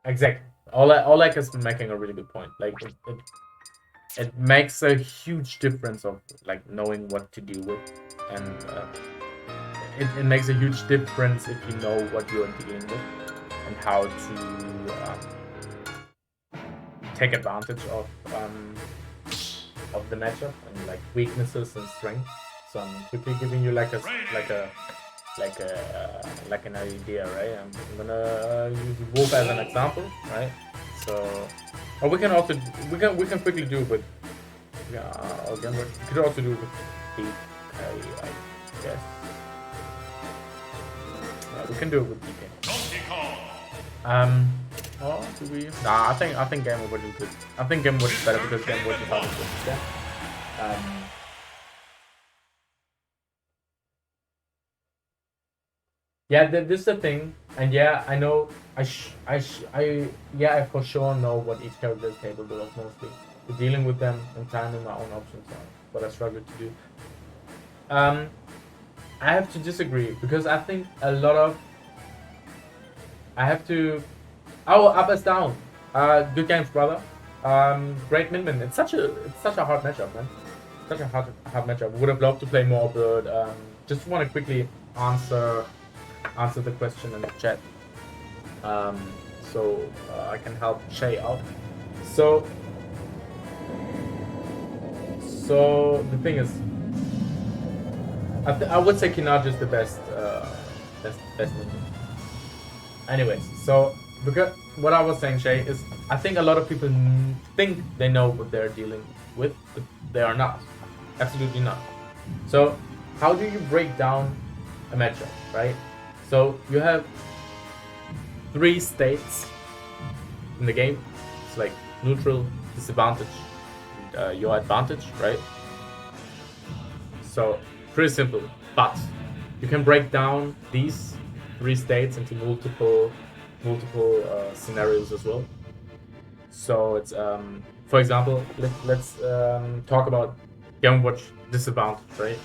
Exactly. Oleg is making a really good point. Like it makes a huge difference of like knowing what to deal with, and it makes a huge difference if you know what you're dealing with and how to take advantage of the matchup and like weaknesses and strengths. So I'm quickly giving you like an idea, right? I'm gonna use Wolf as an example, right? So, or we can also we can quickly do it with again. We could also do it with DK, I guess. We can do it with DK. Oh, do we? Nah, I think Game Watch is good. I think Game Watch is better because Game Watch is how good. Yeah. Yeah, this is the thing, and yeah, I know. Yeah, I for sure know what each character is capable of mostly. But dealing with them and timing my own options are what I struggle to do. Um, I have to disagree because I think a lot of I have to. Oh, up as down. Good games, brother. Great Min. It's such a hard matchup, man. Such a hard matchup. Would have loved to play more, but just want to quickly answer the question in the chat, um, so I can help Shay out. So the thing is, I would say Kinaj is the best ninja. Anyways, so because what I was saying, Shay, is I think a lot of people think they know what they're dealing with, but they are not. Absolutely not. So how do you break down a matchup, right? So you have 3 states in the game. It's like neutral, disadvantage, and your advantage, right? So pretty simple, but you can break down these 3 states into multiple scenarios as well. So it's for example, let's talk about Game Watch disadvantage, right?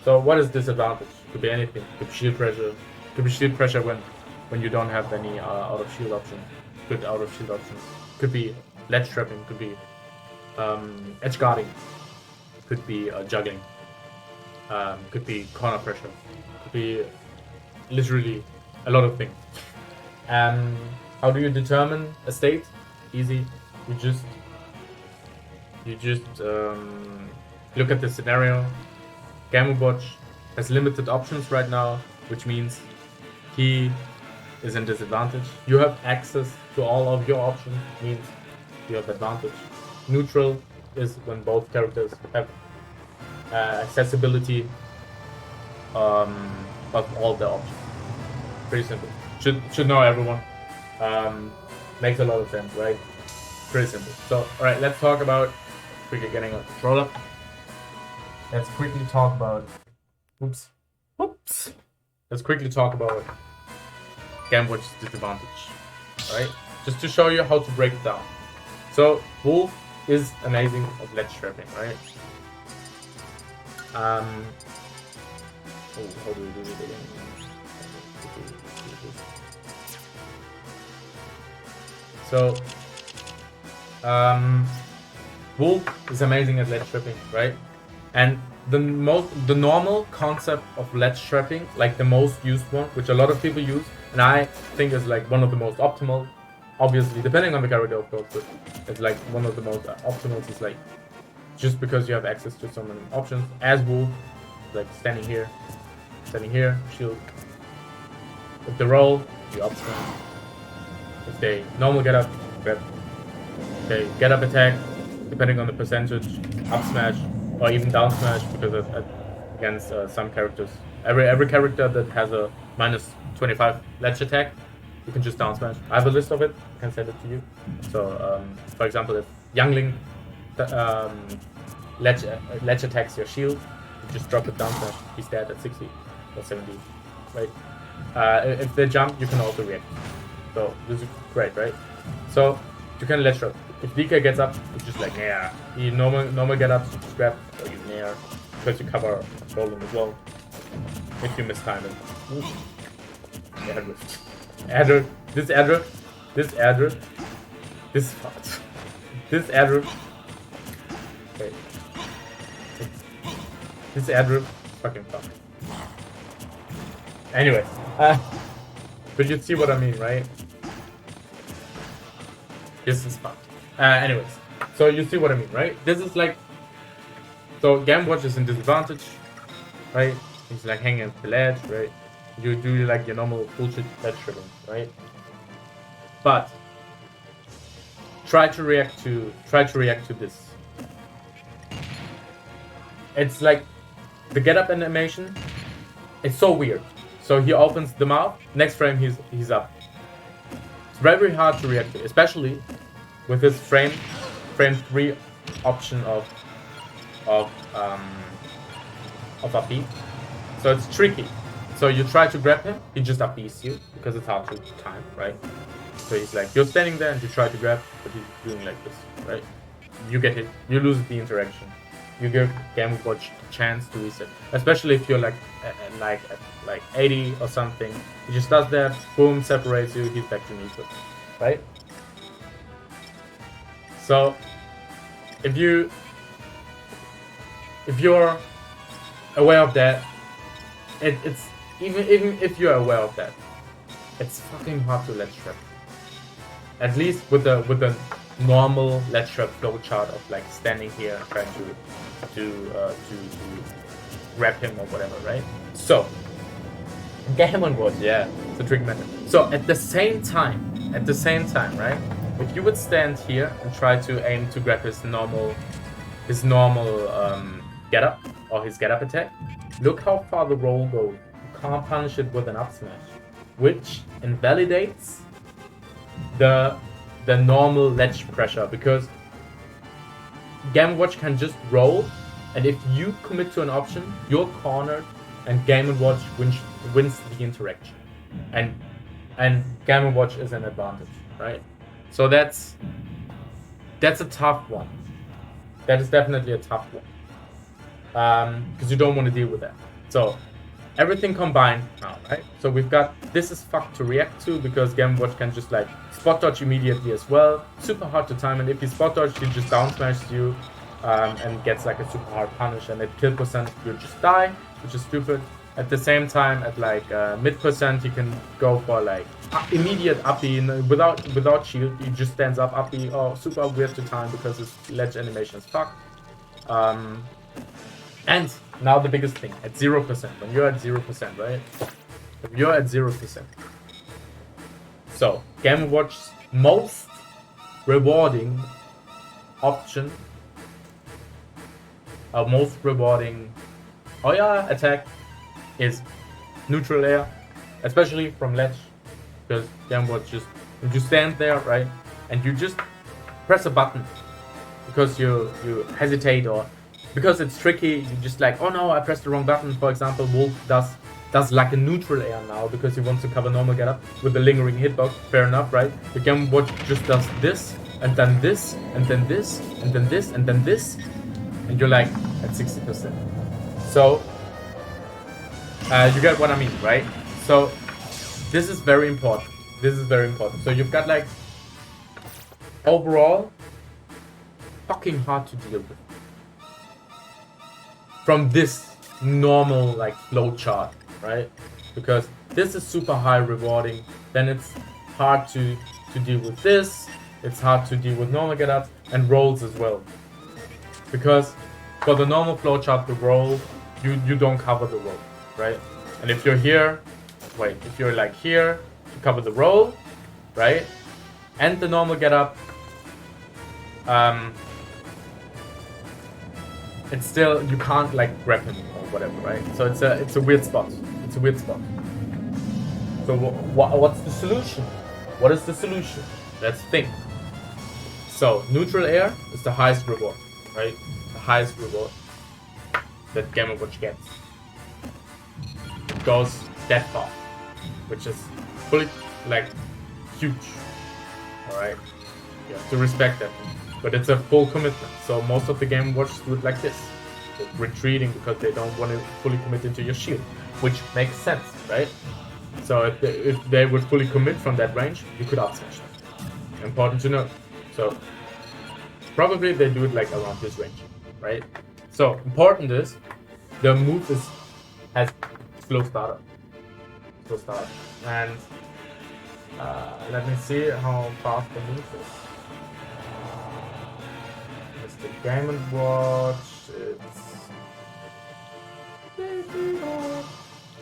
So what is disadvantage? Could be anything. Could be shield pressure. Could be shield pressure when you don't have any out of shield options. Good out of shield options. Could be ledge trapping. Could be edge guarding. Could be juggling. Could be corner pressure. Could be literally a lot of things. How do you determine a state? Easy. You just look at the scenario. Game Watch has limited options right now, which means he is in disadvantage. You have access to all of your options, means you have advantage. Neutral is when both characters have accessibility of all the options. Pretty simple. Should know everyone. Makes a lot of sense, right? Pretty simple. So, alright, let's talk about quickly getting a controller. Let's quickly talk about. Oops. Let's quickly talk about Game Watch's disadvantage. Alright? Just to show you how to break it down. So, Wolf is amazing at ledge trapping, right? How do we do it again? So, Wolf is amazing at ledge trapping, right? And the normal concept of ledge trapping, like the most used one, which a lot of people use, and I think is like one of the most optimal, obviously, depending on the character, of course, but it's like one of the most optimals is like, just because you have access to so many options, as Wolf, like standing here, shield. If they roll, you up smash. If they normal get up, grab. They get up attack, depending on the percentage, up smash, or even down smash, because against some characters. Every character that has a minus 25 ledge attack, you can just down smash. I have a list of it, I can send it to you. So, for example, if Youngling ledge attacks your shield, you just drop it down smash, he's dead at 60 or 70, right? If they jump, you can also react. So this is great, right? So you can ledge drop. If DK gets up, it's just like, yeah. He normal get up, just grab, or you nair, because you cover rolling as well. If you mistime it. Adder. This Adder This air drip. This is fucked. This air drip. Wait. This air drip. Fucking fucked. Anyway. But you see what I mean, right? This is fucked. Anyways. So you see what I mean, right? This is like... So Game Watch is in disadvantage, right? He's like hanging at the ledge, right? You do like your normal bullshit ledge tripping, right? But try to react to this. It's like the get up animation. It's so weird. So he opens the mouth. Next frame he's up. It's very hard to react to, especially with this frame 3 option of up B. So it's tricky. So you try to grab him, he just up B's you because it's hard to time, right? So he's like, you're standing there and you try to grab, but he's doing like this, right? You get hit, you lose the interaction. You give Game Watch a chance to reset, especially if you're like at 80 or something. He just does that, boom, separates you, he's back to neutral, right? So if you're aware of that, it's even if you're aware of that, it's fucking hard to ledge trap. At least with the normal ledge trap flowchart of like standing here and trying to grab him or whatever, right? So Game Watch, yeah, it's a trick method. So at the same time, right? If you would stand here and try to aim to grab his normal get up or his get up attack, look how far the roll goes. You can't punish it with an up smash, which invalidates the normal ledge pressure, because Game Watch can just roll, and if you commit to an option, you're cornered, and Game Watch wins the interaction, and Game Watch is an advantage, right? So that's a tough one. That is definitely a tough one, because you don't want to deal with that. So everything combined now, right? So we've got this is fucked to react to, because Game Watch can just like spot dodge immediately as well. Super hard to time, and if you spot dodge, he just down smashes you and gets like a super hard punish, and at kill percent you just die, which is stupid. At the same time, at like mid percent, you can go for like immediate uppy without shield. He just stands up uppy. Oh, super weird to time because his ledge animation is fucked. And now the biggest thing, at 0%, when you're at 0%, right? If you're at 0%. So, Game Watch's most rewarding option, most rewarding attack is neutral air, especially from ledge, because Game Watch just, if you stand there, right, and you just press a button because you hesitate, or because it's tricky, you just like, oh no, I pressed the wrong button. For example, Wolf does like a neutral air now because he wants to cover normal get up with the lingering hitbox. Fair enough, right? The Game Watch just does this, and then this, and then this, and then this, and then this, and you're like at 60%. So you get what I mean, right? So this is very important. So you've got like overall fucking hard to deal with from this normal like flow chart, right? Because this is super high rewarding, then it's hard to deal with this, it's hard to deal with normal get ups and rolls as well. Because for the normal flow chart, the roll, you don't cover the roll, right? And if you're here, if you're like here, you cover the roll, right? And the normal get up, it's still, you can't like grab him or whatever, right? So it's a weird spot. So what's the solution? What is the solution? Let's think. So neutral air is the highest reward, right? The highest reward that Game Watch gets. It goes that far, which is fully like huge. All right, you have to respect that. But it's a full commitment, so most of the Game Watch do it like this. They're retreating because they don't want to fully commit into your shield, which makes sense, right? So if they would fully commit from that range, you could up smash them. Important to know. So probably they do it like around this range, right? So important is the move has slow startup, and let me see how fast the move is. Mr. Game & Watch,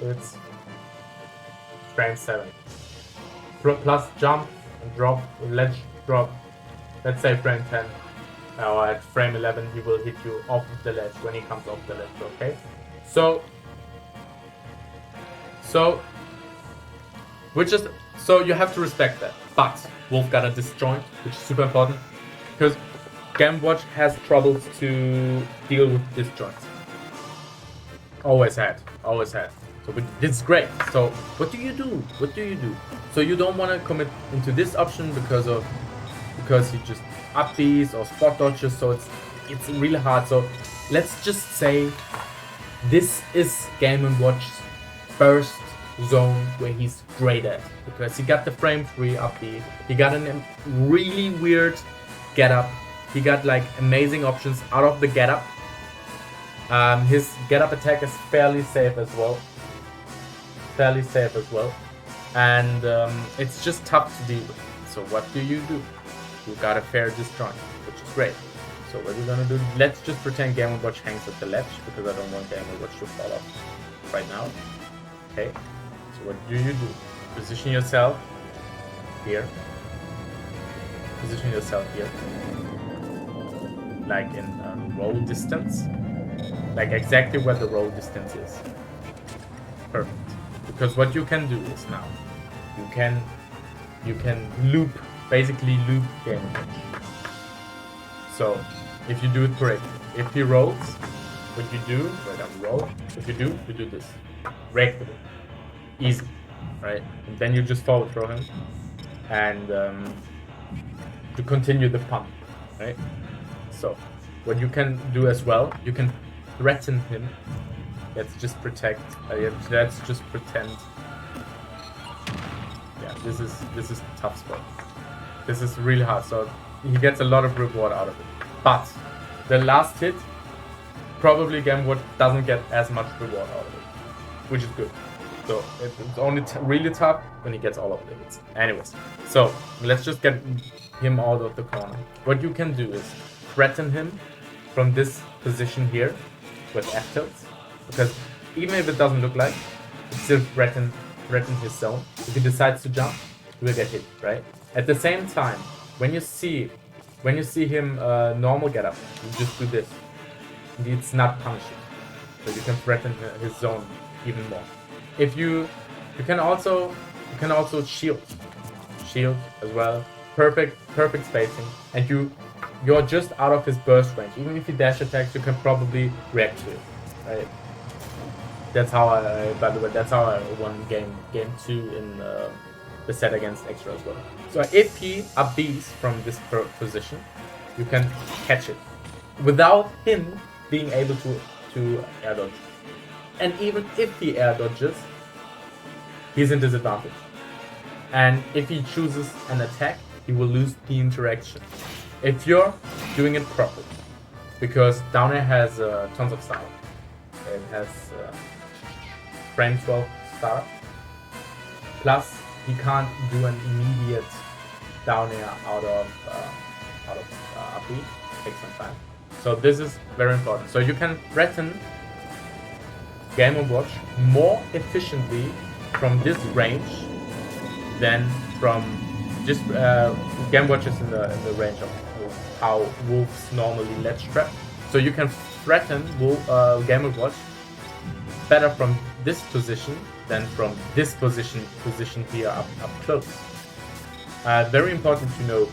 it's frame 7 plus jump and drop, ledge drop. Let's say frame 10 or at frame 11 he will hit you off of the ledge when he comes off the ledge. Okay, so you have to respect that. But Wolf got a disjoint, which is super important because Game Watch has troubles to deal with disjoints. Always had. So this is great. So what do you do? So you don't want to commit into this option because he just up Bs or spot dodges. So it's really hard. So let's just say this is Game & Watch's first zone where he's great at, because he got the frame 3 up B. He got a really weird get up. He got like amazing options out of the get up. His get up attack is fairly safe as well. And it's just tough to deal with. So what do? You got a fair disjoint, which is great. So what we're gonna do, let's just pretend Game & Watch hangs at the ledge, because I don't want Game & Watch to fall off right now. Okay, so what do? Position yourself here. Like in roll distance. Like exactly where the roll distance is. Perfect. Because what you can do is now you can basically loop Game & Watch. So if you do it correctly, if he rolls, what you do, if you do this. Regular. Easy. Right? And then you just forward throw him and to continue the pump. Right? So what you can do as well, you can threaten him. Let's just pretend. Yeah, this is the tough spot. This is really hard. So he gets a lot of reward out of it. But the last hit, probably Game & Watch doesn't get as much reward out of it, which is good. So it's only really tough when he gets all of the hits. Anyways, so let's just get him out of the corner. What you can do is threaten him from this position here with F tilts, because even if it doesn't look like, it still threaten his zone. If he decides to jump, he will get hit, right? At the same time, when you see him normal get up, you just do this. It's not punishing, so you can threaten his zone even more. If you can also shield as well. Perfect spacing, and you're just out of his burst range. Even if he dash attacks, you can probably react to it, right? That's how I won game 2 in the set against Extra as well. So if he up Bs from this position, you can catch it without him being able to air dodge. And even if he air dodges, he's in disadvantage. And if he chooses an attack, he will lose the interaction. If you're doing it properly, because down air has tons of style. It has frame 12 startup. Plus, he can't do an immediate down air out of up B. It takes some time. So this is very important. So you can threaten Game & Watch more efficiently from this range than from just Game Watch is in the range of how wolves normally ledge trap. So you can threaten Game & Watch better from this position than from this position here up close. Very important to know.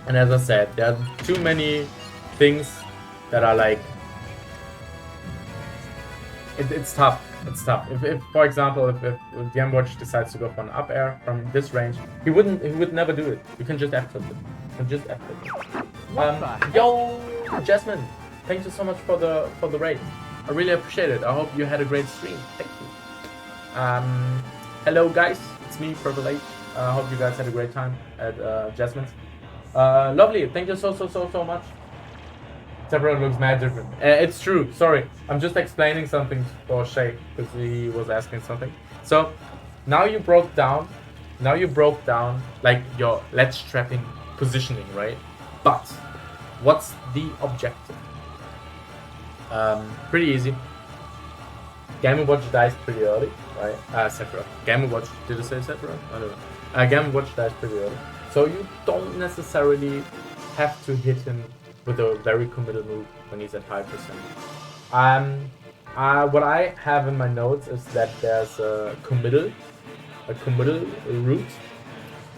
And as I said, there are too many things that are like it's tough. It's tough. If for example, if Game Watch decides to go for an up air from this range, he would never do it. You can just F tilt it. Yo, Jasmine, thank you so much for the raid. I really appreciate it. I hope you had a great stream. Thank you. Hello guys, it's me, Purple H. I hope you guys had a great time at Jasmine's. Lovely. Thank you so much. Sephiroth looks mad different. It's true. Sorry, I'm just explaining something for Shay because he was asking something. So now you broke down. Like your ledge trapping positioning, right? But what's the objective? Pretty easy. Game & Watch dies pretty early, right? Sephiroth. Game & Watch. Did I say Sephiroth? I don't know. Game & Watch dies pretty early, so you don't necessarily have to hit him with a very committal move when he's at high percent. What I have in my notes is that there's a committal route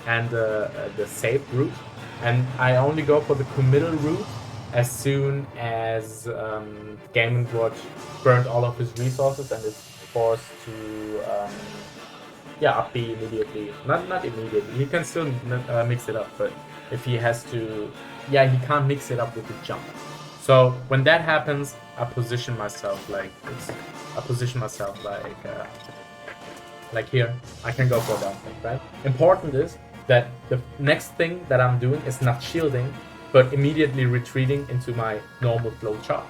and the safe route, and I only go for the committal route as soon as Game & Watch burned all of his resources and is forced to up B immediately. Not immediately. He can still mix it up, but if he has to, he can't mix it up with the jump. So when that happens, I position myself like here. I can go for that, right? Important is that the next thing that I'm doing is not shielding, but immediately retreating into my normal flow chart.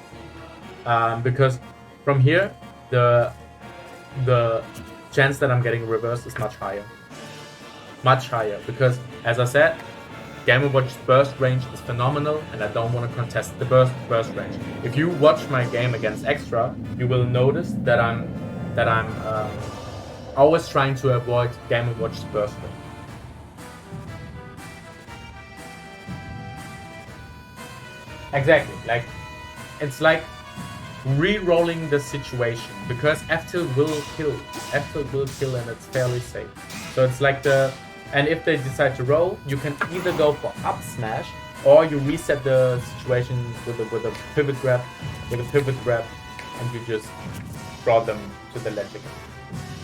Because from here, the chance that I'm getting reversed is much higher. Because, as I said, Game & Watch's burst range is phenomenal, and I don't want to contest the burst range. If you watch my game against Extra, you will notice that I'm always trying to avoid Game & Watch's burst range. Exactly, like it's like re-rolling the situation, because F-tilt will kill, and it's fairly safe. So it's like and if they decide to roll, you can either go for up smash, or you reset the situation with a pivot grab, and you just draw them to the ledge again.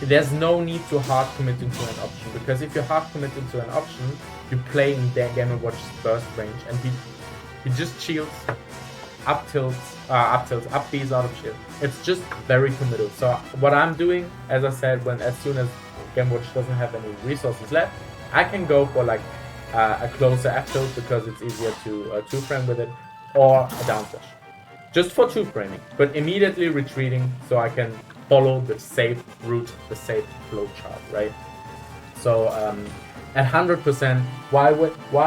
There's no need to hard commit into an option, because if you hard commit into an option, you play in Game & Watch's burst range, and he just shields, up tilts, up Bs out of shield. It's just very committal. So what I'm doing, as I said, as soon as Game & Watch doesn't have any resources left, I can go for like a closer F tilt because it's easier to 2-frame with it, or a down smash. Just for 2-framing, but immediately retreating so I can follow the safe route, the safe flow chart, right? So at 100%, why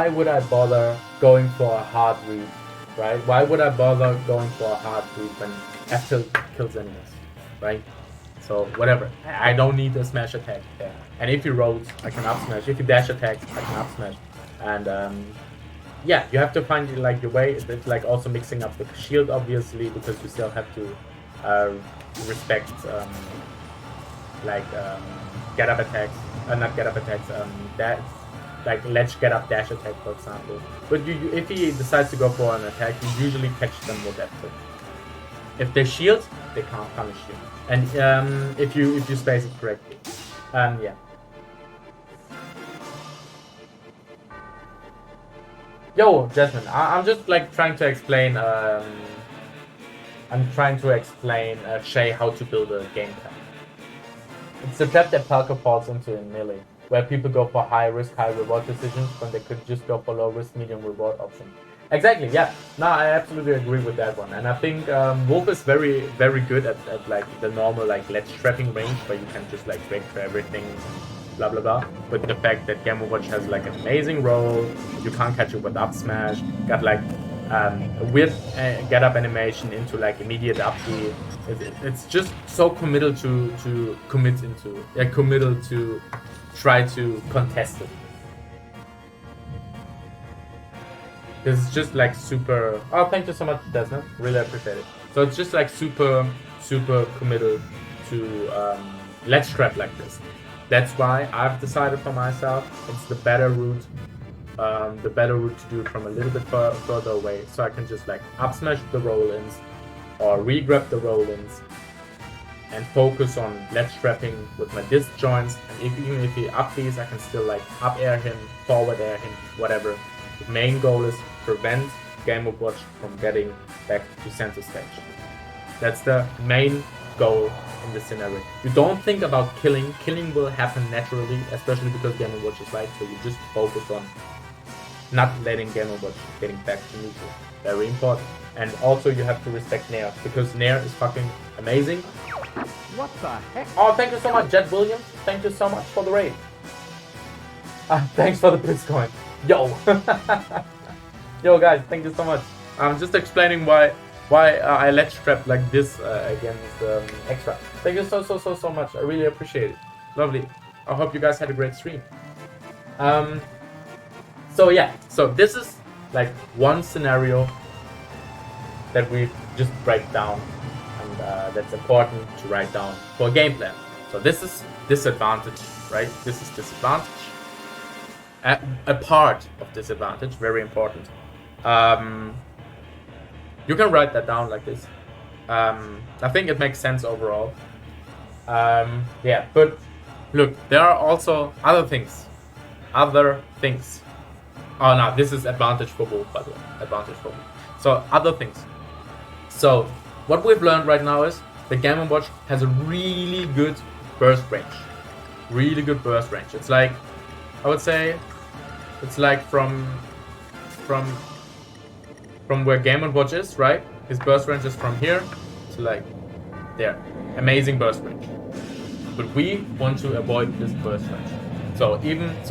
would I bother going for a hard route, right? Why would I bother going for a hard route when F tilt kills enemies, right? So whatever, I don't need a smash attack there. And if he rolls, I can up smash. If he dash attacks, I can up smash. And you have to find like your way. It's like also mixing up the shield, obviously, because you still have to respect get up attacks, not get up attacks. That like ledge get up dash attack, for example. But if he decides to go for an attack, you usually catch them with that tilt. If they shield, they can't punish you. And if you space it correctly, Yo, Jasmine, I'm just like trying to explain. I'm trying to explain Shay how to build a game plan. It's a trap that Falco falls into in Melee, where people go for high risk, high reward decisions when they could just go for low risk, medium reward option. Exactly, yeah. No, I absolutely agree with that one. And I think Wolf is very, very good at like the normal like ledge trapping range, where you can just like break for everything, blah blah blah. But the fact that Game & Watch has like an amazing roll, you can't catch it with up smash, got like a weird get up animation into like immediate up B. It's just so committal to commit into, committal to try to contest it. This is just like super. Oh, thank you so much, Desmond. Really appreciate it. So it's just like super committal to ledge trap like this. That's why I've decided for myself it's the better route. The better route to do it from a little bit further away, so I can just like up smash the roll-ins or re-grab the roll-ins and focus on ledge trapping with my disjoints. And even if he up these, I can still like up air him, forward air him, whatever. The main goal is prevent Game & Watch from getting back to center stage. That's the main goal in this scenario. You don't think about killing. Killing will happen naturally, especially because Game & Watch is light, so you just focus on not letting Game & Watch getting back to neutral. Very important. And also you have to respect Nair, because Nair is fucking amazing. What the heck? Oh, thank you so much, Jet Williams. Thank you so much for the raid. Thanks for the Bitcoin. Yo. Yo, guys, thank you so much. I'm just explaining why I ledge trap like this against Extra. Thank you so much. I really appreciate it. Lovely. I hope you guys had a great stream. So yeah, so this is like one scenario that we just break down, and that's important to write down for a game plan. So this is disadvantage, right? This is disadvantage. A part of disadvantage, very important. You can write that down like this. I think it makes sense overall. Yeah, but look, there are also other things. Oh no, this is advantage for Wolf, by the way. Advantage for Wolf. So other things. So what we've learned right now is the Game & Watch has a really good burst range. Really good burst range. It's like, I would say, it's like from where Game & Watch is, right? His burst range is from here to like there. Amazing burst range. But we want to avoid this burst range. So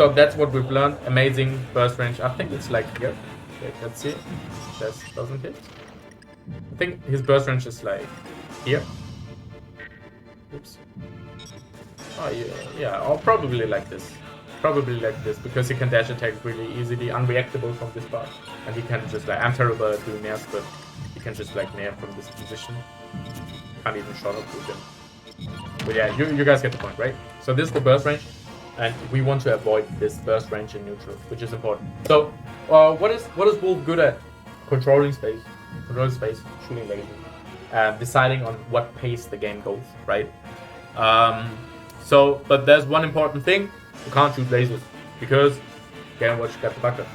that's what we've learned. Amazing burst range. I think it's like here. Okay, let's see. That doesn't hit. I think his burst range is like here. Oops. Oh yeah, or probably like this. Probably like this, because he can dash attack really easily, unreactable from this part. And he can just like, I'm terrible at doing nairs, but he can just like nair from this position. Can't even shot up with him. But yeah, you guys get the point, right? So this is the burst range, and we want to avoid this burst range in neutral, which is important. So what is Wolf good at? Controlling space, shooting lasers, deciding on what pace the game goes, right? But there's one important thing. You can't shoot lasers, because Game & Watch got the bucket.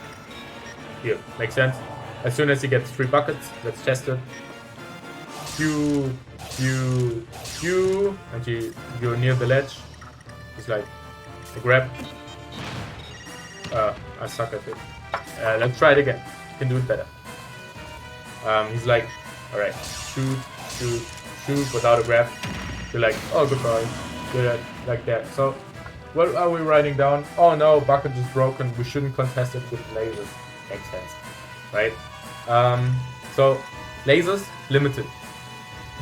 Here, makes sense? As soon as he gets 3 buckets, let's test it. Q, and you're near the ledge. He's like, a grab. I suck at it. Let's try it again. You can do it better. He's like, alright, shoot without a grab. You're like, oh, goodbye. You're like that. So, what are we writing down? Oh no, bucket is broken. We shouldn't contest it with lasers. Makes sense, right? So lasers limited,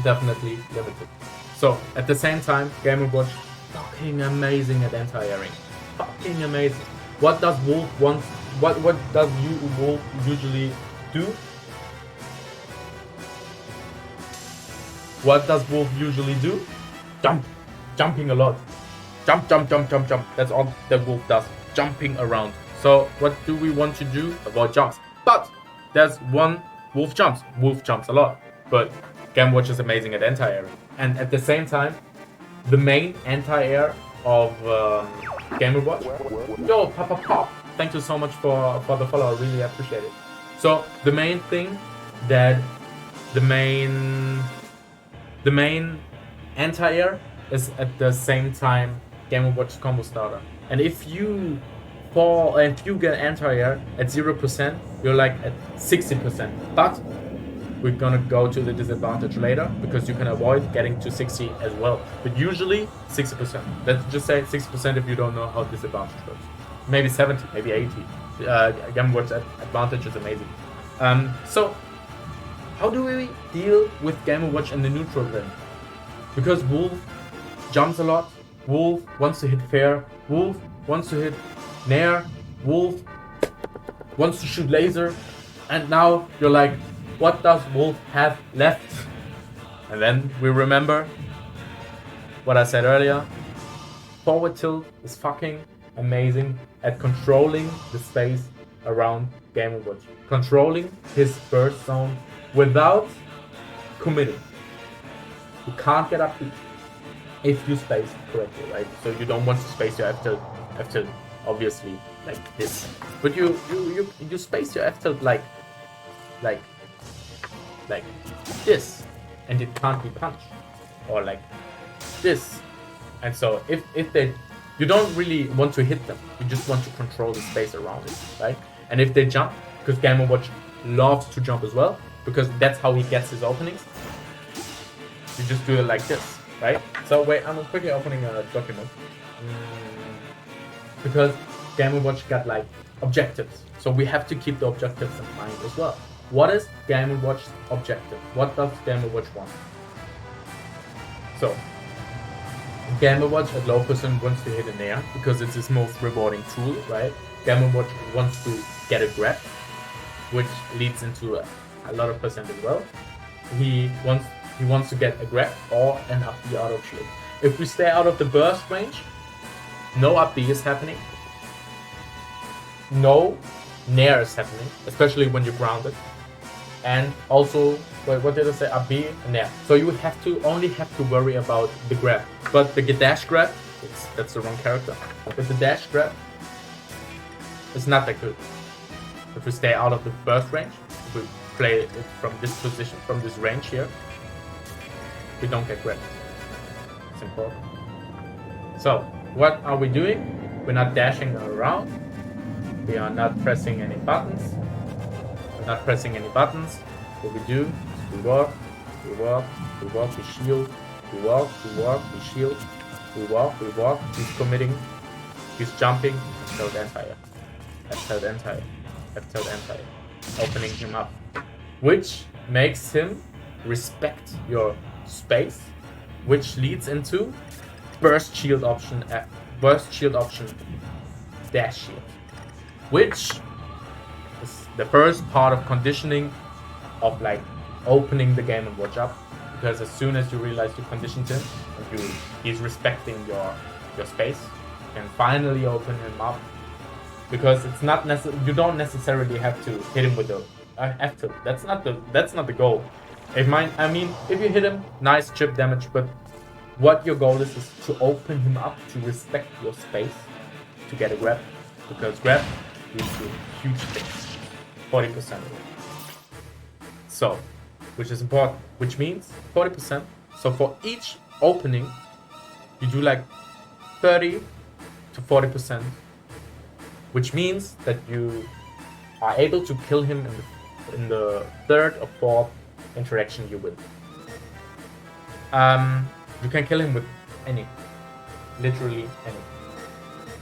definitely limited. So at the same time, Game & Watch fucking amazing at anti-airing, fucking amazing. What does Wolf want? What does Wolf usually do? What does Wolf usually do? Jumping a lot. Jump. That's all that Wolf does. Jumping around. So what do we want to do? Avoid jumps. But there's one Wolf jumps. Wolf jumps a lot. But Game & Watch is amazing at anti-airing. And at the same time, the main anti-air of Game & Watch. Yo, pop. Thank you so much for the follow. I really appreciate it. So the main thing that the main anti-air is at the same time Game & Watch combo starter. And if you fall and you get anti-air at 0%, you're like at 60%. But we're gonna go to the disadvantage later, because you can avoid getting to 60 as well. But usually 60%. Let's just say 60% if you don't know how disadvantage works. Maybe 70, maybe 80. Game & Watch advantage is amazing. So how do we deal with Game & Watch in the neutral then? Because Wolf jumps a lot. Wolf wants to hit fair. Wolf wants to hit nair. Wolf wants to shoot laser. And now you're like, what does Wolf have left? And then we remember what I said earlier. Forward tilt is fucking amazing at controlling the space around Game & Watch. Controlling his burst zone without committing. You can't get up if you space correctly, right? So you don't want to space your F tilt obviously like this, but you space your F tilt like this, and it can't be punched, or like this. And so if they, you don't really want to hit them, you just want to control the space around it, right? And if they jump, because Game & Watch loves to jump as well, because that's how he gets his openings, you just do it like this, right? So wait, I'm quickly opening a document. Because Game & Watch got like objectives. So we have to keep the objectives in mind as well. What is Game & Watch's objective? What does Game & Watch want? So, Game & Watch at low percent wants to hit an air because it's his most rewarding tool, right? Game & Watch wants to get a grab, which leads into a lot of percent as well. He wants to get a grab or an up B auto shield. If we stay out of the burst range, no up B is happening. No nair is happening, especially when you're grounded. And also, wait, what did I say? Up B and nair. So you only have to worry about the grab. But the dash grab, that's the wrong character. But the dash grab is not that good. If we stay out of the burst range, if we play it from this position, from this range here, we don't get grabbed. It's important. So, what are we doing? We're not dashing around. We are not pressing any buttons. We're not pressing any buttons. What we do is we walk, we shield, we walk, we shield, we walk, he's committing, he's jumping, F-tilt anti-air, F-tilt anti-air, F-tilt anti-air, opening him up, which makes him respect your space, which leads into burst shield option, dash shield, which is the first part of conditioning of like opening the Game & Watch up, because as soon as you realize you conditioned him and he's respecting your space, you can finally open him up, because it's not you don't necessarily have to hit him with the F-tilt. That's not the goal. If you hit him, nice chip damage, but what your goal is to open him up, to respect your space, to get a grab, because grab leads to huge things, 40% of it. So, which is important, which means 40%. So for each opening, you do like 30 to 40%, which means that you are able to kill him in the third or fourth interaction you win. You can kill him with any, literally any.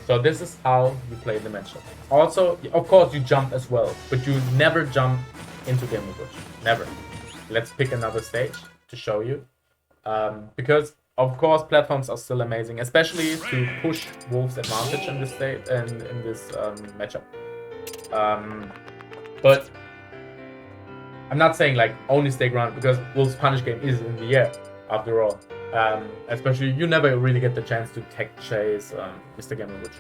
So this is how you play the matchup. Also, of course, you jump as well, but you never jump into Game & Watch. Never. Let's pick another stage to show you. Because of course platforms are still amazing, especially to push Wolf's advantage in this state and in this matchup. But I'm not saying like only stay grounded, because Wolf's punish game is in the air after all. Especially you never really get the chance to tech chase Mr. Game & Watch.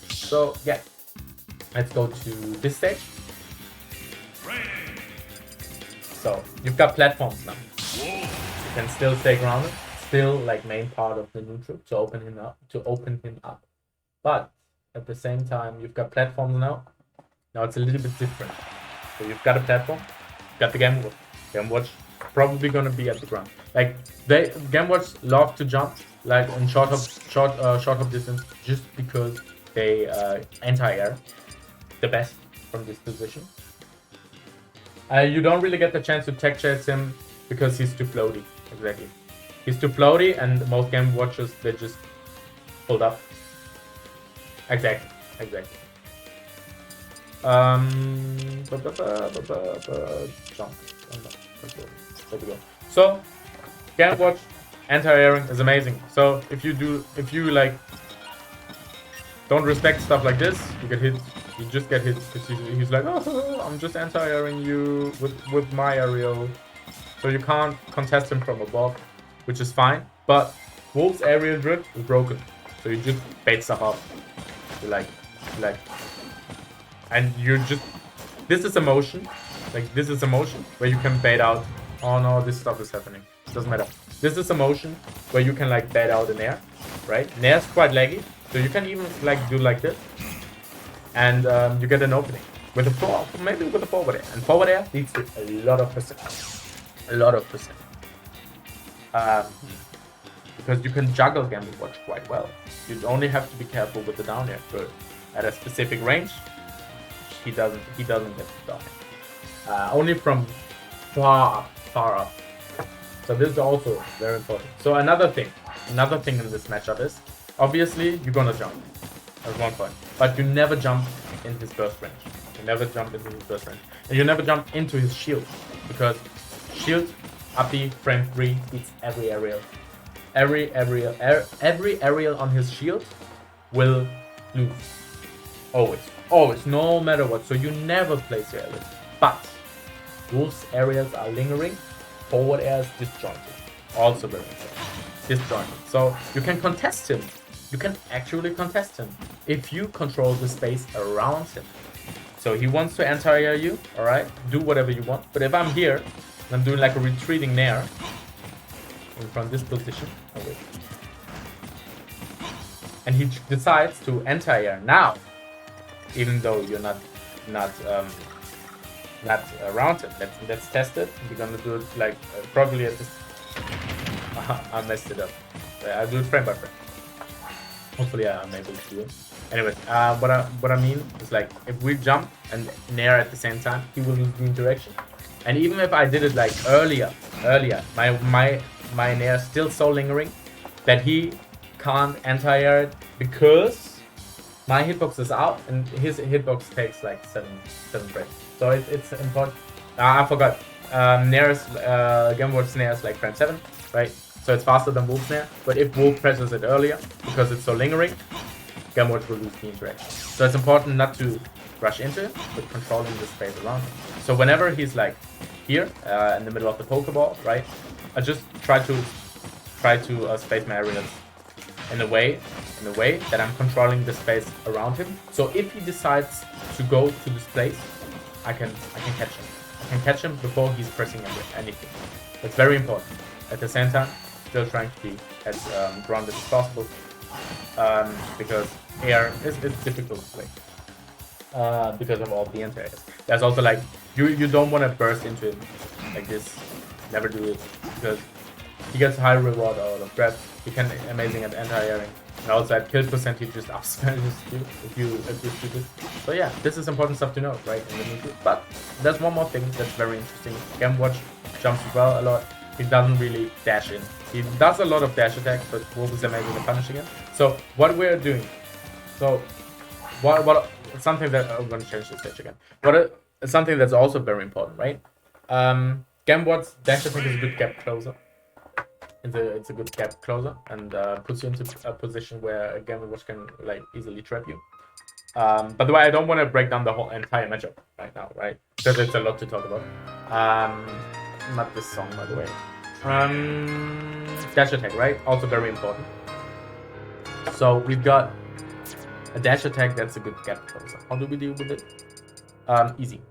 So yeah, let's go to this stage. So you've got platforms now. You can still stay grounded, still like main part of the neutral to open him up. But at the same time, you've got platforms now. Now it's a little bit different. So you've got a platform, you've got the Game Watch. Game Watch probably gonna be at the ground. Like Game Watch love to jump like in short hop distance, just because they anti-air the best from this position. You don't really get the chance to tech chase him because he's too floaty. Exactly, he's too floaty, and most Game Watchers, they just hold up. Exactly. Jump. There we go. So Game Watch anti-airing is amazing. So if you like don't respect stuff like this, you get hit. You just get hit because he's like, oh, I'm just anti-airing you with my aerial. So you can't contest him from above, which is fine. But Wolf's aerial drift is broken. So you just bait stuff up. You like, and you're just, this is a motion. Like this is a motion where you can bait out. Oh no, this stuff is happening. Doesn't matter. This is a motion where you can like bait out an air, right? Nair is quite laggy, so you can even like do like this, and you get an opening with maybe with a forward air. And forward air leads to a lot of percent. Because you can juggle Game & Watch quite well. You only have to be careful with the down air. But at a specific range, he doesn't get the down air. Only from far up. So this is also very important. So another thing in this matchup is, obviously you're gonna jump. That's one point. But you never jump in his burst range. And you never jump into his shield. Because shield, uppy, frame 3, beats every aerial. Every aerial on his shield will lose. Always, no matter what. So you never place your aerials. But Wolf's aerials are lingering. Forward air is disjointed. Also very important. Disjointed. So you can contest him. You can actually contest him if you control the space around him. So he wants to anti-air you, alright? Do whatever you want. But if I'm here, and I'm doing like a retreating nair from this position, and he decides to anti-air now, even though you're not around him. Let's test it. We're gonna do it like probably at this. I messed it up. I'll do it frame by frame. Hopefully I'm able to do it. Anyways, what I mean is, like, if we jump and nair at the same time, he will lose green direction. And even if I did it like earlier, my nair is still so lingering that he can't anti-air it because my hitbox is out and his hitbox takes like 7 frames. So it's important. I forgot. Nair's Game Watch snare is like frame 7, right? So it's faster than Wolf's snare. But if Wolf presses it earlier because it's so lingering, Game Watch will lose the interaction. So it's important not to rush into it, but controlling the space around him. So whenever he's like here in the middle of the Pokeball, right? I just try to space my areas in a way that I'm controlling the space around him. So if he decides to go to this place, I can catch him. I can catch him before he's pressing anything. That's very important. At the same time, still trying to be as grounded as possible, because air is difficult to play because of all the anti-airs. There's also like you don't want to burst into it like this. Never do it because he gets high reward out of grab. He can amazing at anti-airing. And also at kill percent, he just up smashes you if you shoot it. So yeah, this is important stuff to know, right? In the movie. But there's one more thing that's very interesting. Game Watch jumps well a lot. He doesn't really dash in. He does a lot of dash attacks, but Wolf is amazing at punishing it. So what we're doing, what something that I'm gonna change the stage again. Something that's also very important, right? Game Watch dash attack is a good gap closer. It's a good gap closer and puts you into a position where a Game Watch can like easily trap you. By the way, I don't want to break down the whole entire matchup right now, right? Because it's a lot to talk about. Not this song, by the way. Dash attack, right? Also very important. So we've got a dash attack that's a good gap closer. How do we deal with it? Easy.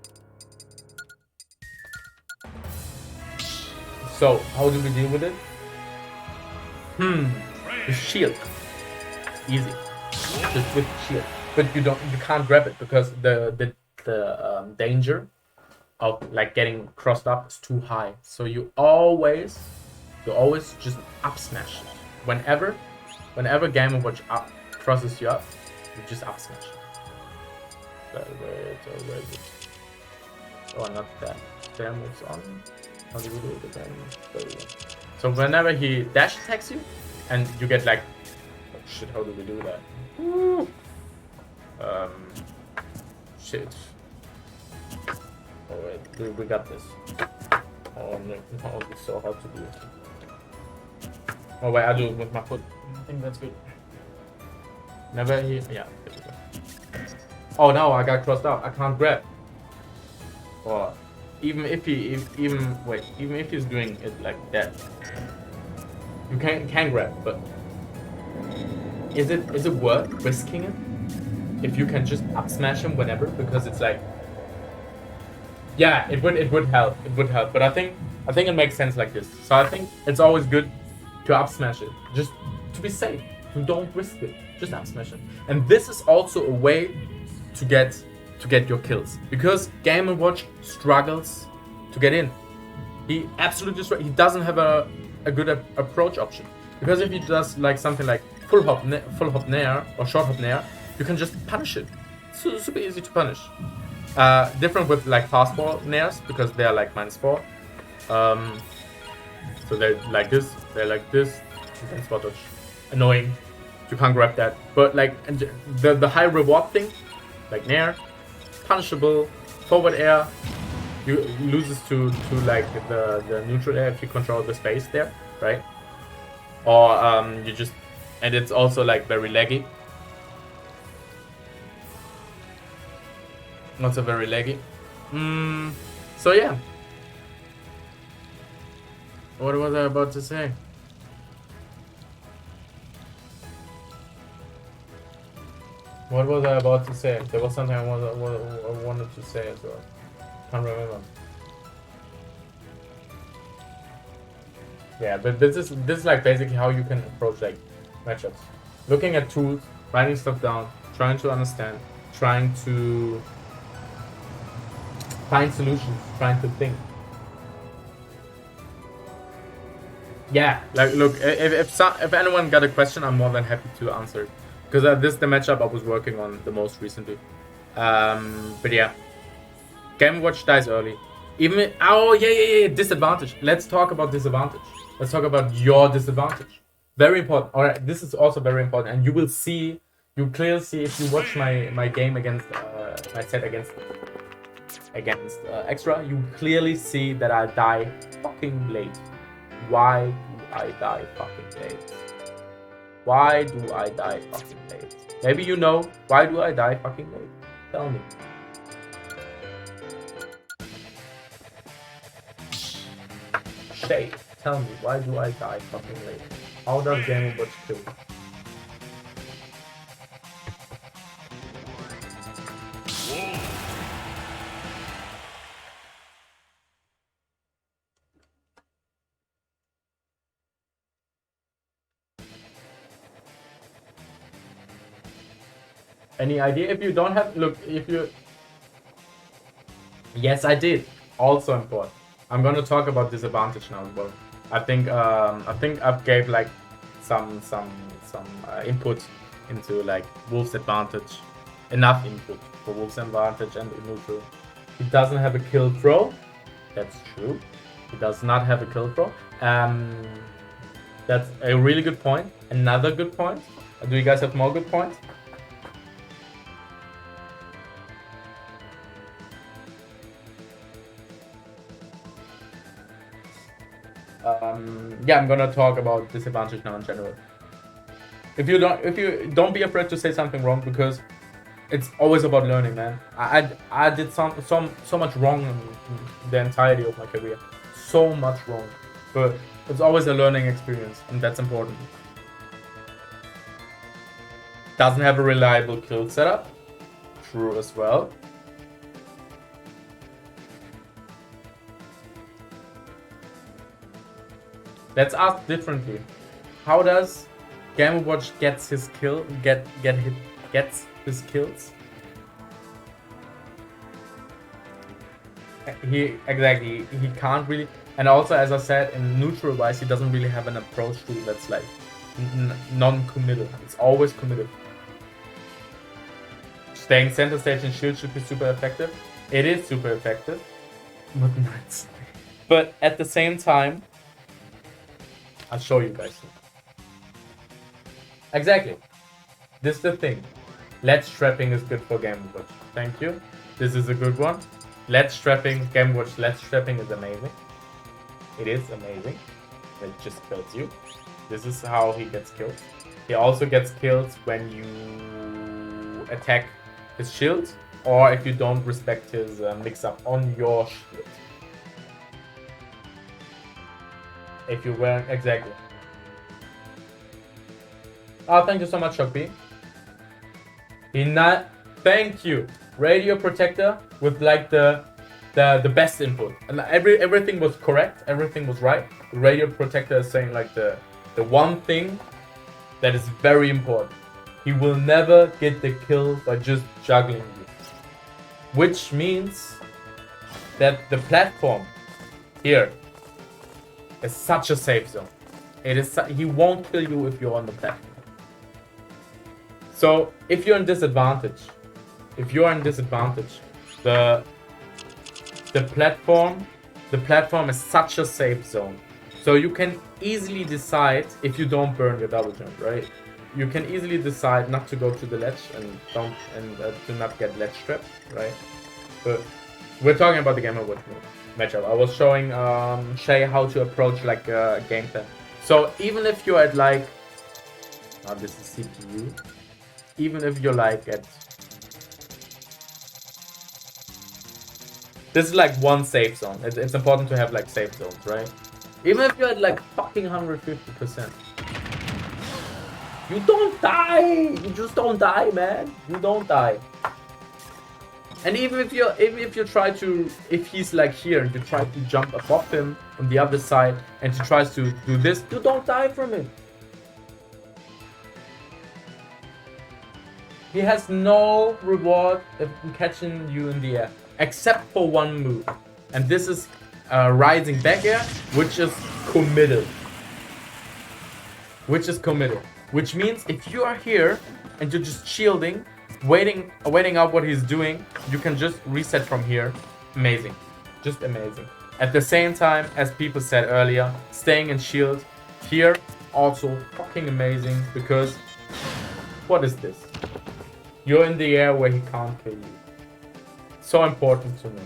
So how do we deal with it? The shield. Easy. Just with shield. But you can't grab it because the danger of like getting crossed up is too high. So you always just up smash it. Whenever Game & Watch up crosses you up, you just up smash it. Oh, not that. There moves on. How do we do it again? So whenever he dash attacks you, and you get like, oh shit, how do we do that? Woo. Shit. Oh wait, we got this. Oh no, it's so hard to do. Oh wait, I do it with my foot. I think that's good. Never he, yeah. There we go. Oh no, I got crossed out. I can't grab. Or even if he's doing it like that, you can grab. But is it worth risking it if you can just up smash him whenever? Because it's like, yeah, it would help. But I think it makes sense like this. So I think it's always good to up smash it, just to be safe. You don't risk it. Just up smash it. And this is also a way to get your kills, because Game & Watch struggles to get in. He absolutely he doesn't have a a good approach option. Because if he does like something like full hop nair or short hop nair, you can just punish it. It's super easy to punish. Different with like fastball nairs because they are like -4. So they're like this, you can spot dodge. Annoying. You can't grab that. But like the high reward thing, like nair, punishable, forward air, you loses to like the neutral air if you control the space there, right? Or you just, and it's also like very laggy. Not so very laggy. So yeah. What was I about to say? What was I about to say? There was something I wanted to say as well. Can't remember. Yeah, but this is like basically how you can approach like matchups. Looking at tools, writing stuff down, trying to understand, trying to find solutions, trying to think. Yeah, like look, if anyone got a question, I'm more than happy to answer it. Because this is the matchup I was working on the most recently. But yeah. Game Watch dies early. Even oh yeah, disadvantage. Let's talk about disadvantage. Let's talk about your disadvantage. Very important. Alright, this is also very important, and you will see, you clearly see if you watch my game against my set against Extra, you clearly see that I die fucking late. Why do I die fucking late? Why do I die fucking late? Maybe you know, why do I die fucking late? Tell me. Shay, tell me, why do I die fucking late? How does Game Watch kill me? Any idea? If you don't have, look, if you... Yes, I did. Also important. I'm gonna talk about disadvantage now as well. I think I've gave like some input into like Wolf's advantage. Enough input for Wolf's advantage and neutral. He doesn't have a kill throw. That's true. He does not have a kill throw. That's a really good point. Another good point. Do you guys have more good points? Yeah, I'm gonna talk about disadvantage now in general. If you don't be afraid to say something wrong, because it's always about learning, man. I did so much wrong in the entirety of my career, so much wrong, but it's always a learning experience, and that's important. Doesn't have a reliable kill setup, true as well. Let's ask differently. How does Game Watch gets his kills? He can't really, and also as I said, in neutral wise, he doesn't really have an approach to that's like non-committal. It's always committed. Staying center stage and shield should be super effective. It is super effective, but nuts. But at the same time, I'll show you guys. Exactly. This is the thing. Ledge trapping is good for Game Watch. Thank you. This is a good one. Ledge trapping, Game Watch ledge trapping is amazing. It is amazing. It just kills you. This is how he gets killed. He also gets killed when you attack his shield, or if you don't respect his mix-up on your shield. If you weren't exactly. Oh, thank you so much, Shock B. Thank you. Radio protector with like the best input, and everything was correct. Everything was right. The radio protector is saying like the one thing that is very important. He will never get the kill by just juggling you, which means that the platform here is such a safe zone. It is. He won't kill you if you're on the platform. So if you're in disadvantage, the platform is such a safe zone. So you can easily decide if you don't burn your double jump, right? You can easily decide not to go to the ledge and to not get ledge trapped, right? But we're talking about the Game & Watch matchup. I was showing Shay how to approach like a game plan. So even if you're at like, this is CPU. Even if you're like at, this is like one safe zone. It's important to have like safe zones, right? Even if you're at like fucking 150%, you don't die. You just don't die, man. You don't die. And even if if he's like here and you try to jump above him on the other side and he tries to do this, you don't die from it. He has no reward in catching you in the air, except for one move. And this is rising back air, which is committed. Which means if you are here and you're just shielding, waiting out what he's doing, you can just reset from here. Amazing. Just amazing. At the same time, as people said earlier, staying in shield here, also fucking amazing, because what is this? You're in the air where he can't kill you. So important to me.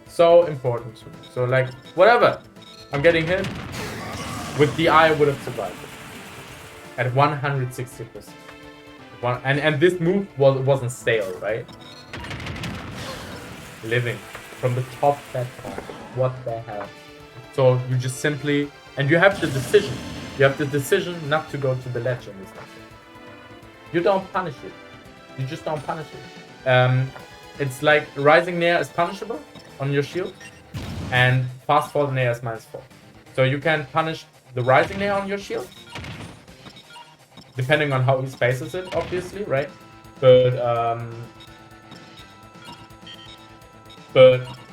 So important to me. So like, whatever. I'm getting hit. With the eye, I would have survived it. At 160%. And this move wasn't stale, right? Living from the top platform. What the hell? So you just simply, and you have the decision. You have the decision not to go to the ledge in this matchup. You don't punish it. You just don't punish it. It's like rising nair is punishable on your shield, and fast fall nair is -4. So you can punish the rising nair on your shield, depending on how he spaces it, obviously, right? But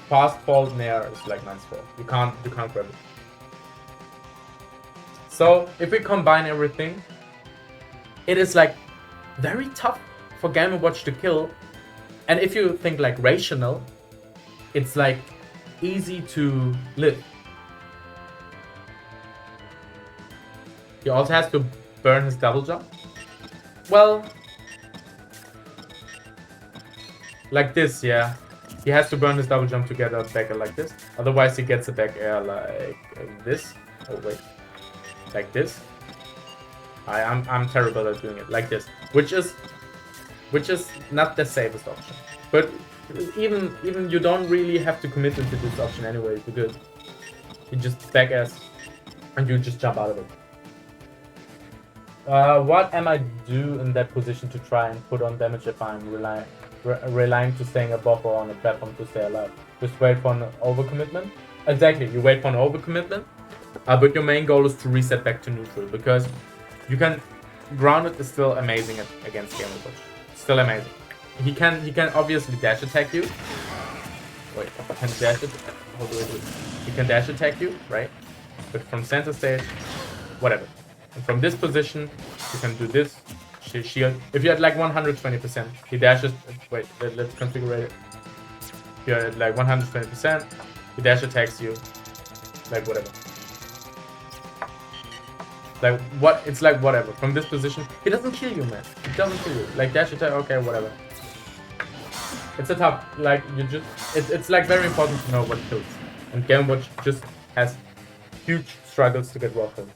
fast fall nair is like -4. You can't grab it. So if we combine everything, it is like very tough for Game & Watch to kill. And if you think like rational, it's like easy to live. He also has to burn his double jump. Well, like this, yeah. He has to burn his double jump to get a back air like this. Otherwise he gets a back air like this. Oh wait. Like this. I'm terrible at doing it. Like this. Which is not the safest option. But even you don't really have to commit into this option anyway, because you just back airs and you just jump out of it. What am I do in that position to try and put on damage if I'm relying to staying above or on a platform to stay alive? Just wait for an overcommitment? Exactly, you wait for an overcommitment, but your main goal is to reset back to neutral, because you can... Grounded is still amazing against Game & Watch. Still amazing. He can obviously dash attack you. Wait, can dash it? How do I do it? He can dash attack you, right? But from center stage, whatever. And from this position, you can do this shield. If you're at like 120%, he dashes. Wait, let's configure it. If you're at like 120%, he dash attacks you, like whatever. Like what? It's like whatever. From this position, he doesn't kill you, man. He doesn't kill you. Like dash attack, okay, whatever. It's a tough. Like you just. It's like very important to know what kills. And Game & Watch just has huge struggles to get raw kills.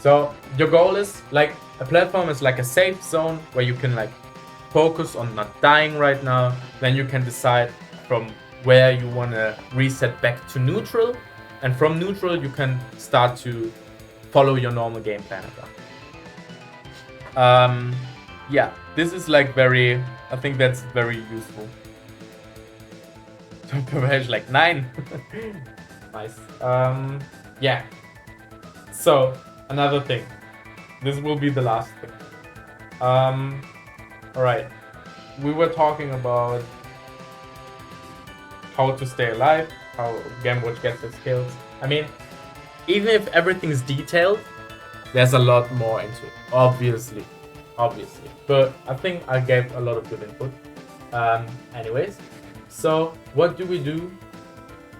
So your goal is like a platform is like a safe zone where you can like focus on not dying right now. Then you can decide from where you want to reset back to neutral, and from neutral you can start to follow your normal game plan again. Yeah, this is like very. I think that's very useful. Perverge like 9. Nice. Yeah. So. Another thing, This will be the last thing. Alright. We were talking about how to stay alive, how Game Watch gets its skills. I mean, even if everything's detailed, there's a lot more into it. Obviously. But I think I gave a lot of good input. Anyways, so what do we do?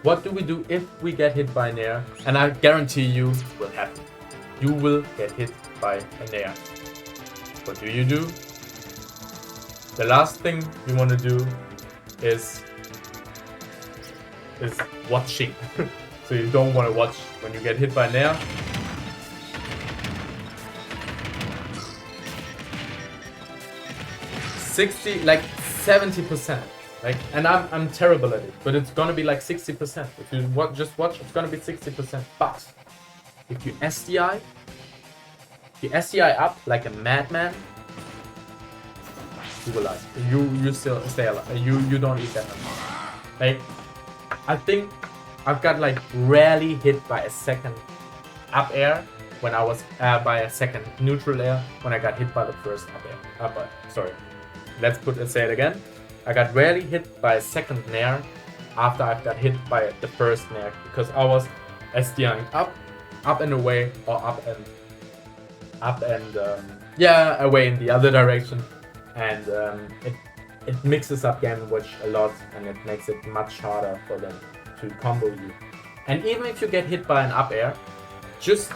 What do we do if we get hit by an air? And I guarantee you it will happen. You will get hit by an air. What do you do? The last thing you want to do is watching. So you don't want to watch when you get hit by an air. Like 70%. Like, and I'm terrible at it, but it's gonna be like 60%. If you just watch, it's gonna be 60%. But if you SDI up like a madman, you will live. You still stay alive. You don't eat that much. Like, I think I've got like rarely hit by a second up air when I was by a second neutral air when I got hit by the first up air. Sorry. Let's say it again. I got rarely hit by a second nair after I got hit by the first nair because I was SDIing up and away, or up and away in the other direction, and it mixes up Game & Watch a lot, and it makes it much harder for them to combo you. And even if you get hit by an up air, just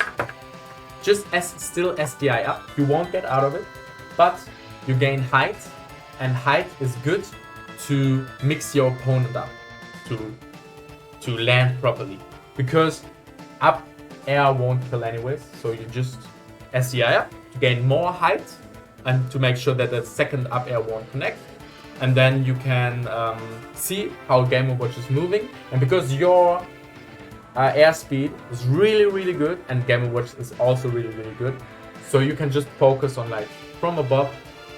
still SDI up. You won't get out of it, but you gain height. And height is good to mix your opponent up, to land properly. Because up air won't kill anyways, so you just SDI up to gain more height and to make sure that the second up air won't connect. And then you can see how Game & Watch is moving. And because your airspeed is really good and Game & Watch is also really good, so you can just focus on like from above,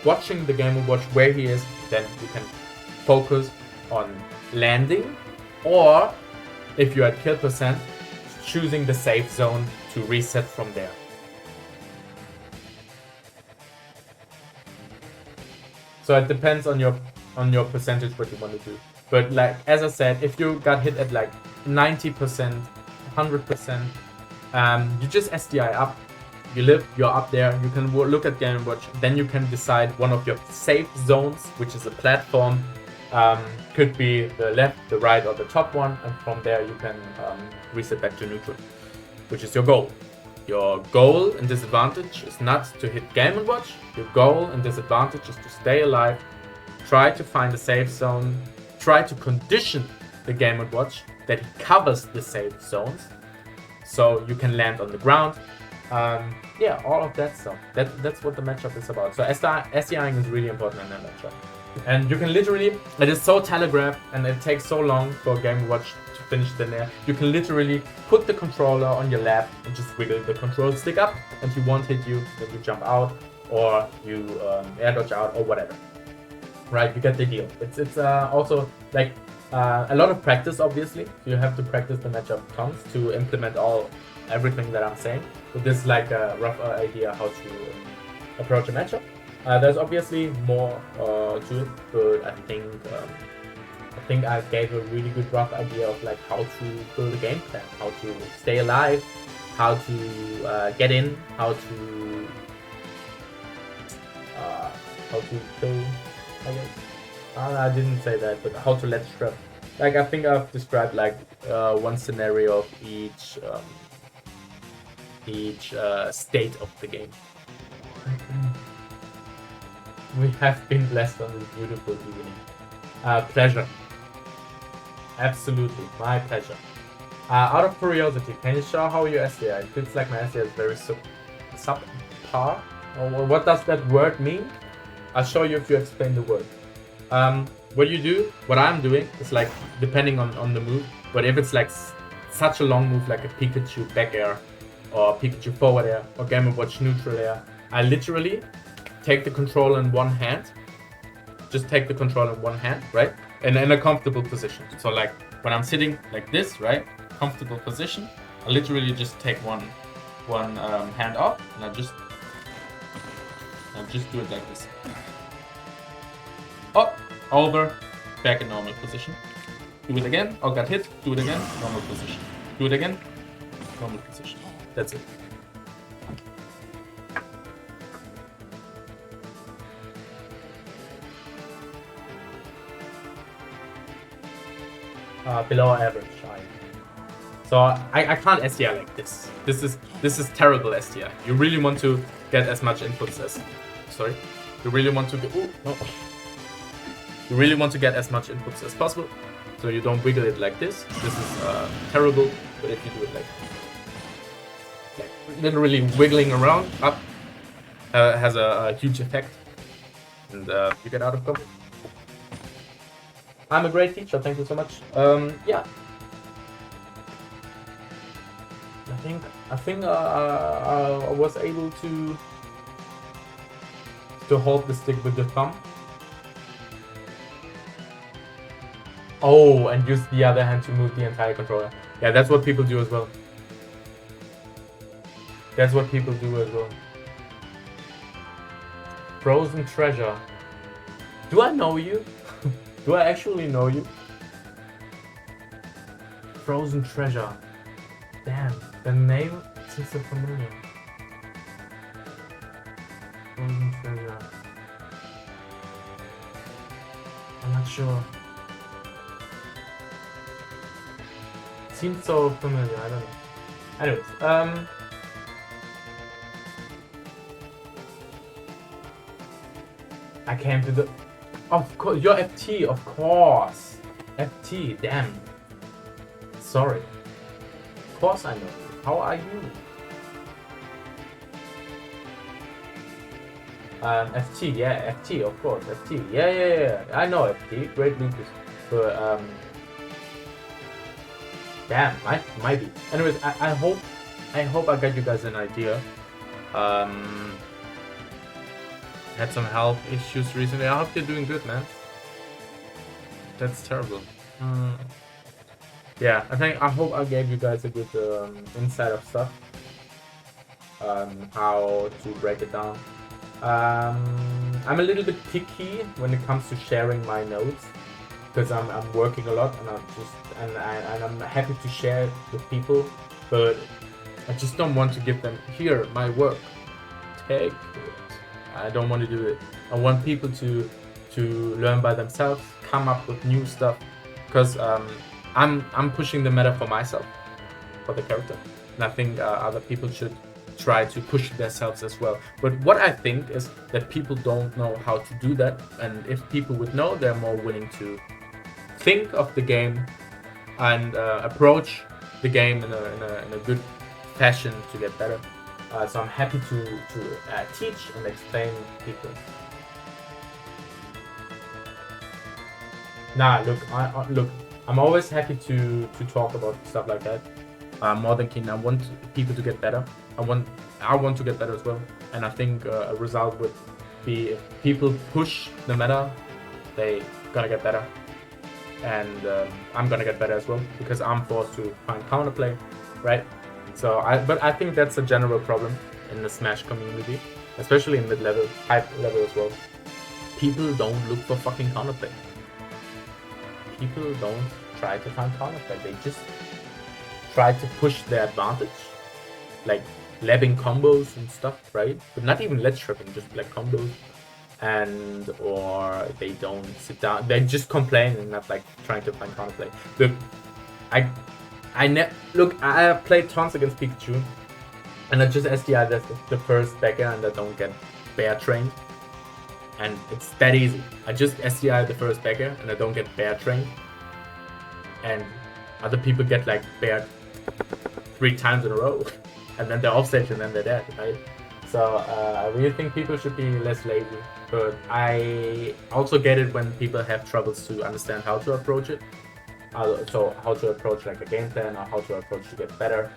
watching the Game & Watch where he is, then you can focus on landing, or if you're at kill percent, choosing the safe zone to reset from there. So it depends on your percentage what you want to do. But like as I said, if you got hit at like 90%, 100%, you just SDI up. You live, you're up there, you can look at Game & Watch, then you can decide one of your safe zones, which is a platform. Could be the left, the right, or the top one, and from there you can reset back to neutral, which is your goal. Your goal and disadvantage is not to hit Game & Watch, your goal and disadvantage is to stay alive, try to find a safe zone, try to condition the Game & Watch that he covers the safe zones, so you can land on the ground. All of that stuff. That's what the matchup is about. So SDIing is really important in that matchup. And you can literally, it is so telegraphed and it takes so long for Game & Watch to finish the nair. You can literally put the controller on your lap and just wiggle the control stick up and he won't hit you, then you jump out or you air dodge out or whatever. Right, you get the deal. It's also like a lot of practice, obviously. You have to practice the matchup tons to implement everything that I'm saying. But this is like a rough idea how to approach a matchup. There's obviously more to it, but I think I gave a really good rough idea of like how to build a game plan, how to stay alive, how to get in, how to kill, I guess. I didn't say that, but how to let trap. Like I think I've described like one scenario of each state of the game. We have been blessed on this beautiful evening. Pleasure. Absolutely, my pleasure. Out of curiosity, can you show how you SDI? It feels like my SDI is very subpar. Or what does that word mean? I'll show you if you explain the word. What I'm doing is like, depending on the move, but if it's like such a long move like a Pikachu back air, or Pikachu forward air, or Game & Watch neutral air, I literally take the controller in one hand. Just take the controller in one hand, right? And in a comfortable position. So like when I'm sitting like this, right? Comfortable position. I literally just take one hand off and I just And just do it like this. Up, over, back in normal position. Do it again. Oh, got hit. Do it again. Normal position. Do it again. Normal position. That's it. Below average. So I can't SDI like this. This is terrible SDI. You really want to get as much inputs as. Sorry. You really want to get. Ooh, no. You really want to get as much inputs as possible. So you don't wiggle it like this. This is terrible. But if you do it like literally wiggling around up, has a huge effect, and you get out of combo. I'm a great teacher. Thank you so much. Yeah. I think I was able to hold the stick with the thumb. Oh, and use the other hand to move the entire controller. Yeah, that's what people do as well. That's what people do as well. Frozen treasure. Do I know you? Do I actually know you? Frozen treasure. Damn, the name seems so familiar. Frozen treasure. I'm not sure. Seems so familiar, I don't know. Anyways, I came to the... Of course, you're FT, of course. FT, damn. Sorry. Of course I know you. How are you? FT, yeah, FT, of course, FT. Yeah. I know FT, great Lucas. But, damn, might be. Anyways, I hope I got you guys an idea. Had some health issues recently. I hope you're doing good, man. That's terrible. Yeah, I hope I gave you guys a good insight of stuff. How to break it down. I'm a little bit picky when it comes to sharing my notes, because I'm working a lot, and I'm happy to share it with people, but I just don't want to give them here my work. Take it. I don't want to do it. I want people to learn by themselves, come up with new stuff, because I'm pushing the meta for myself, for the character, and I think other people should try to push themselves as well. But what I think is that people don't know how to do that, and if people would know, they're more willing to think of the game and approach the game in a good fashion to get better. So I'm happy to teach and explain people. Nah, look, I'm always happy to talk about stuff like that. I'm more than keen. I want people to get better. I want to get better as well. And I think a result would be if people push the meta, they gonna get better. And I'm gonna get better as well, because I'm forced to find counterplay, right? So but I think that's a general problem in the Smash community, especially in mid-level, high level as well. People don't look for fucking counterplay. People don't try to find counterplay. They just try to push their advantage, like labbing combos and stuff, right? But not even ledge trapping, just like combos, and or they don't sit down. They just complain and not like trying to find counterplay. Look, I have played tons against Pikachu, and I just SDI the first backer and I don't get bear trained. And it's that easy. I just SDI the first backer and I don't get bear trained. And other people get like bear 3 times in a row. And then they're offstage and then they're dead, right? So I really think people should be less lazy. But I also get it when people have troubles to understand how to approach it. So how to approach like a game plan, or how to approach to get better.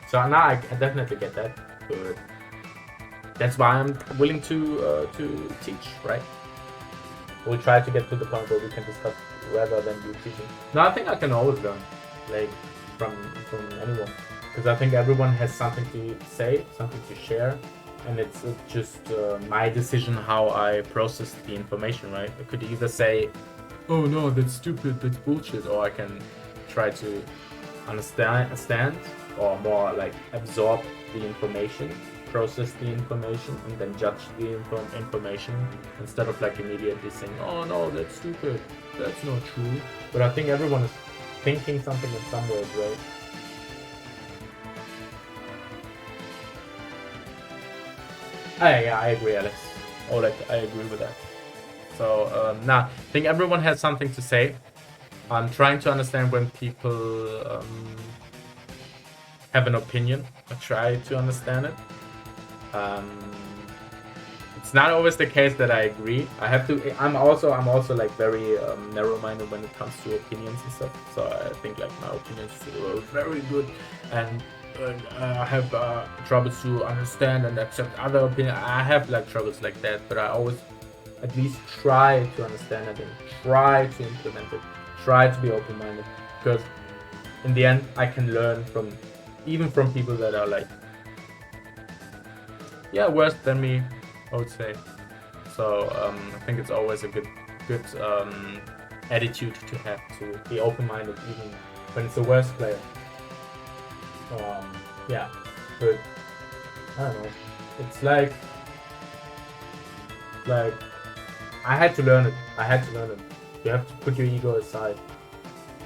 So now I definitely get that, but that's why I'm willing to teach, right? We'll try to get to the point where we can discuss rather than you teaching. No, I think I can always learn, like from anyone, because I think everyone has something to say, something to share, and it's just my decision how I process the information, right? I could either say, oh no, that's stupid, that's bullshit, or I can try to understand or more like absorb the information, process the information, and then judge the information instead of like immediately saying, oh no, that's stupid, that's not true. But I think everyone is thinking something in some ways, right? Yeah, I agree, Alex. Oleg, I agree with that. So I think everyone has something to say. I'm trying to understand when people have an opinion. I try to understand it. It's not always the case that I agree. I'm also like very narrow-minded when it comes to opinions and stuff. So I think like my opinions are very good, and I have troubles to understand and accept other opinions. I have like troubles like that, but I always at least try to understand it and try to implement it. Try to be open-minded, because in the end I can learn even from people that are like, yeah, worse than me, I would say. So I think it's always a good attitude to have, to be open-minded even when it's the worst player. Yeah, but I don't know. It's like I had to learn it. You have to put your ego aside,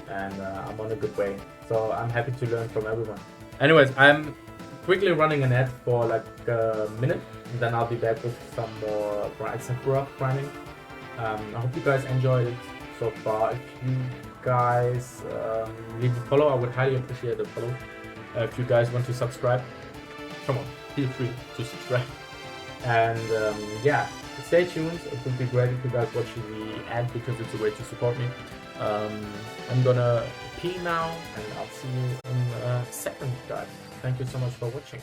and I'm on a good way. So I'm happy to learn from everyone. Anyways, I'm quickly running an ad for like a minute, and then I'll be back with some more Sakura grinding. I hope you guys enjoyed it so far. If you guys leave a follow, I would highly appreciate a follow. If you guys want to subscribe, come on, feel free to subscribe. And yeah, stay tuned. It would be great if you guys watch the ad, because it's a way to support me. I'm gonna pee now, and I'll see you in a second, guys. Thank you so much for watching.